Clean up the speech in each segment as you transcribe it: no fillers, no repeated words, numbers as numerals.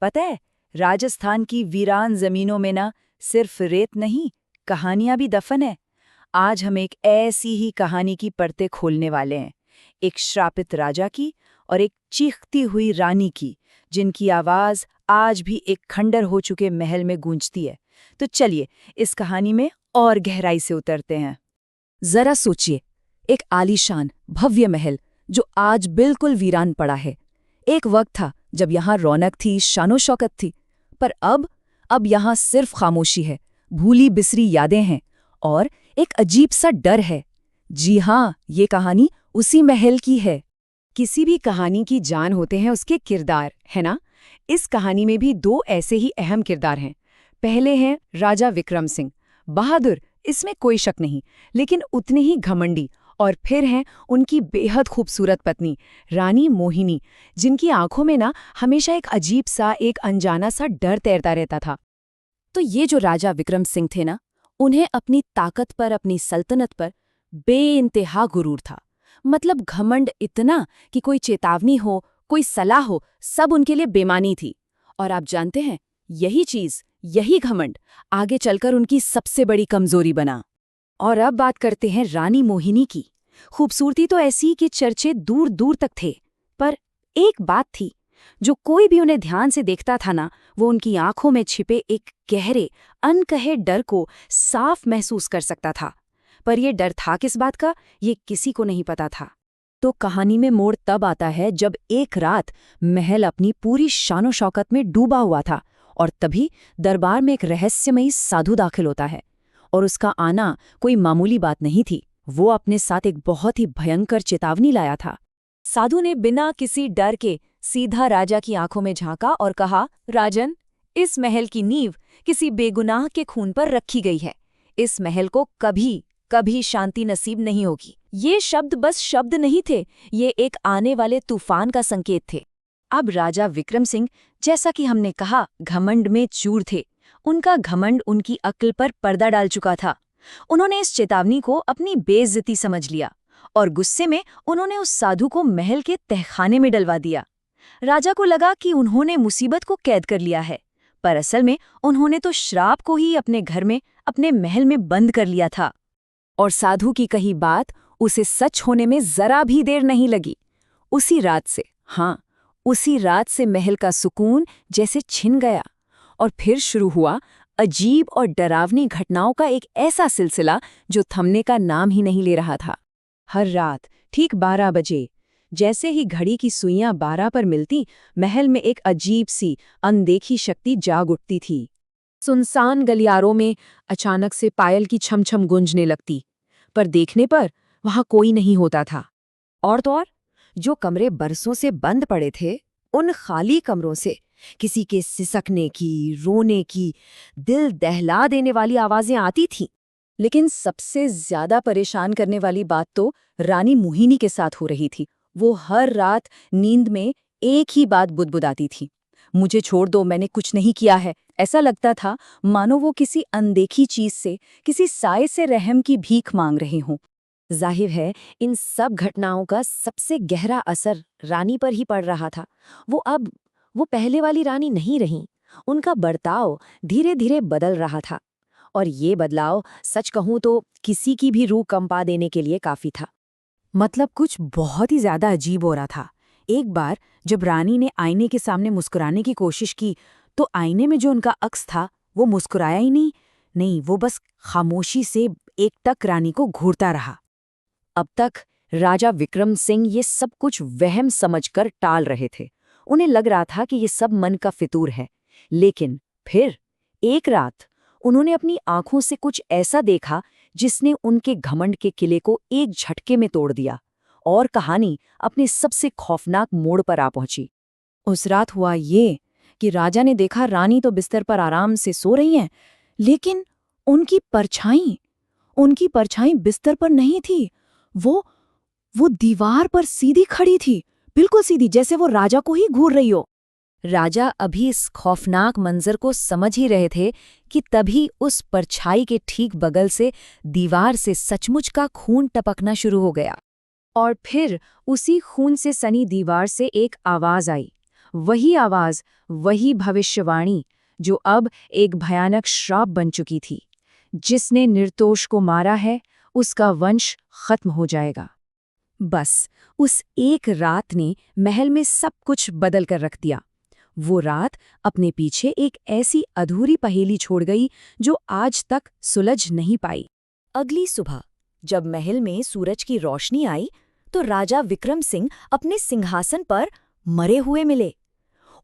पता है, राजस्थान की वीरान जमीनों में ना सिर्फ रेत नहीं, कहानियां भी दफन है। आज हम एक ऐसी ही कहानी की परतें खोलने वाले हैं, एक श्रापित राजा की और एक चीखती हुई रानी की, जिनकी आवाज आज भी एक खंडर हो चुके महल में गूंजती है। तो चलिए इस कहानी में और गहराई से उतरते हैं। जरा सोचिए, एक आलीशान भव्य महल जो आज बिल्कुल वीरान पड़ा है। एक वक्त था जब यहाँ रौनक थी, शानो शौकत थी, पर अब यहाँ सिर्फ खामोशी है, भूली बिसरी यादें हैं और एक अजीब सा डर है। जी हाँ, ये कहानी उसी महल की है। किसी भी कहानी की जान होते हैं उसके किरदार, है ना? इस कहानी में भी दो ऐसे ही अहम किरदार हैं। पहले हैं राजा विक्रम सिंह, बहादुर, इसमें कोई शक नहीं, लेकिन उतने ही घमंडी। और फिर हैं उनकी बेहद खूबसूरत पत्नी रानी मोहिनी, जिनकी आंखों में ना हमेशा एक अजीब सा, एक अनजाना सा डर तैरता रहता था। तो ये जो राजा विक्रम सिंह थे ना, उन्हें अपनी ताकत पर, अपनी सल्तनत पर बेइंतहा गुरूर था। मतलब घमंड इतना कि कोई चेतावनी हो, कोई सलाह हो, सब उनके लिए बेमानी थी। और आप जानते हैं, यही चीज, यही घमंड आगे चलकर उनकी सबसे बड़ी कमजोरी बना। और अब बात करते हैं रानी मोहिनी की। खूबसूरती तो ऐसी कि चर्चे दूर दूर तक थे, पर एक बात थी, जो कोई भी उन्हें ध्यान से देखता था ना, वो उनकी आंखों में छिपे एक गहरे, अनकहे डर को साफ महसूस कर सकता था। पर यह डर था किस बात का, ये किसी को नहीं पता था। तो कहानी में मोड़ तब आता है जब एक रात महल अपनी पूरी शानो शौकत में डूबा हुआ था, और तभी दरबार में एक रहस्यमयी साधु दाखिल होता है। और उसका आना कोई मामूली बात नहीं थी, वो अपने साथ एक बहुत ही भयंकर चेतावनी लाया था। साधु ने बिना किसी डर के सीधा राजा की आंखों में झांका और कहा, राजन, इस महल की नींव किसी बेगुनाह के खून पर रखी गई है। इस महल को कभी कभी शांति नसीब नहीं होगी। ये शब्द बस शब्द नहीं थे, ये एक आने वाले तूफान का संकेत थे। अब राजा विक्रम सिंह, जैसा कि हमने कहा, घमंड में चूर थे। उनका घमंड उनकी अक्ल पर पर्दा डाल चुका था। उन्होंने इस चेतावनी को अपनी बेइज्जती समझ लिया और गुस्से में उन्होंने उस साधु को महल के तहखाने में डलवा दिया। राजा को लगा कि उन्होंने मुसीबत को कैद कर लिया है, पर असल में उन्होंने तो श्राप को ही अपने घर में, अपने महल में बंद कर लिया था। और साधु की कही बात उसे सच होने में जरा भी देर नहीं लगी। उसी रात से, हाँ, उसी रात से महल का सुकून जैसे छिन गया और फिर शुरू हुआ अजीब और डरावनी घटनाओं का एक ऐसा सिलसिला जो थमने का नाम ही नहीं ले रहा था। हर रात ठीक 12 बजे, जैसे ही घड़ी की सुइयां 12 पर मिलती, महल में एक अजीब सी अनदेखी शक्ति जाग उठती थी। सुनसान गलियारों में अचानक से पायल की छमछम गूंजने लगती, पर देखने पर वहां कोई नहीं होता था। और तो और, जो कमरे बरसों से बंद पड़े थे, उन खाली कमरों से किसी के सिसकने की, रोने की, दिल दहला देने वाली आवाजें आती थीं। लेकिन सबसे ज्यादा परेशान करने वाली बात तो रानी मोहिनी के साथ हो रही थी। वो हर रात नींद में एक ही बात बुदबुदाती थी, मुझे छोड़ दो, मैंने कुछ नहीं किया है। ऐसा लगता था मानो वो किसी अनदेखी चीज से, किसी साए से रहम की भीख मांग रहे हों। जाहिर है, इन सब घटनाओं का सबसे गहरा असर रानी पर ही पड़ रहा था। वो पहले वाली रानी नहीं रहीं। उनका बर्ताव धीरे धीरे बदल रहा था, और ये बदलाव, सच कहूं तो, किसी की भी रूह कंपा देने के लिए काफी था। मतलब कुछ बहुत ही ज्यादा अजीब हो रहा था। एक बार जब रानी ने आईने के सामने मुस्कुराने की कोशिश की, तो आईने में जो उनका अक्स था, वो मुस्कुराया ही नहीं, वो बस खामोशी से एकटक रानी को घूरता रहा। अब तक राजा विक्रम सिंह ये सब कुछ वहम समझकर टाल रहे थे। उन्हें लग रहा था कि ये सब मन का फितूर है। लेकिन फिर एक रात उन्होंने अपनी आंखों से कुछ ऐसा देखा जिसने उनके घमंड के किले को एक झटके में तोड़ दिया, और कहानी अपने सबसे खौफनाक मोड़ पर आ पहुंची। उस रात हुआ ये कि राजा ने देखा रानी तो बिस्तर पर आराम से सो रही हैं, लेकिन उनकी परछाई बिस्तर पर नहीं थी। वो दीवार पर सीधी खड़ी थी, बिल्कुल सीधी, जैसे वो राजा को ही घूर रही हो। राजा अभी इस खौफनाक मंजर को समझ ही रहे थे कि तभी उस परछाई के ठीक बगल से दीवार से सचमुच का खून टपकना शुरू हो गया। और फिर उसी खून से सनी दीवार से एक आवाज आई। वही आवाज, वही भविष्यवाणी जो अब एक भयानक श्राप बन चुकी थी। जिसने निर्दोष को मारा है, उसका वंश खत्म हो जाएगा। बस उस एक रात ने महल में सब कुछ बदल कर रख दिया। वो रात अपने पीछे एक ऐसी अधूरी पहेली छोड़ गई जो आज तक सुलझ नहीं पाई। अगली सुबह जब महल में सूरज की रोशनी आई तो राजा विक्रम सिंह अपने सिंहासन पर मरे हुए मिले।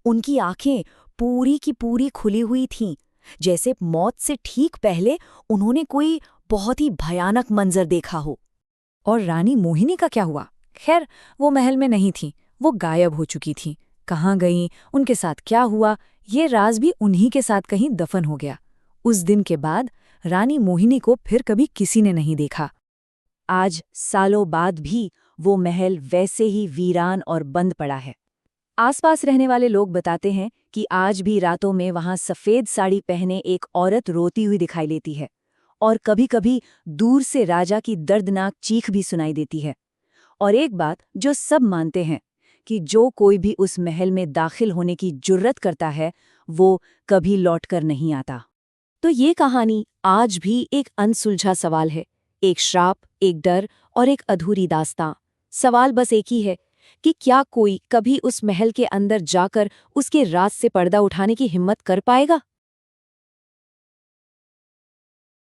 उनकी आंखें पूरी की पूरी खुली हुई थीं, जैसे मौत से ठीक पहले उन्होंने कोई बहुत ही भयानक मंजर देखा हो। और रानी मोहिनी का क्या हुआ? खैर, वो महल में नहीं थी, वो गायब हो चुकी थी। कहाँ गईं, उनके साथ क्या हुआ, ये राज भी उन्हीं के साथ कहीं दफन हो गया। उस दिन के बाद रानी मोहिनी को फिर कभी किसी ने नहीं देखा। आज सालों बाद भी वो महल वैसे ही वीरान और बंद पड़ा है। आसपास रहने वाले लोग बताते हैं कि आज भी रातों में वहां सफेद साड़ी पहने एक औरत रोती हुई दिखाई देती है, और कभी-कभी दूर से राजा की दर्दनाक चीख भी सुनाई देती है। और एक बात जो सब मानते हैं कि जो कोई भी उस महल में दाखिल होने की जुर्रत करता है, वो कभी लौटकर नहीं आता। तो ये कहानी आज भी एक अनसुलझा सवाल है, एक श्राप, एक डर और एक अधूरी दास्तां। सवाल बस एक ही है कि क्या कोई कभी उस महल के अंदर जाकर उसके राज से पर्दा उठाने की हिम्मत कर पाएगा?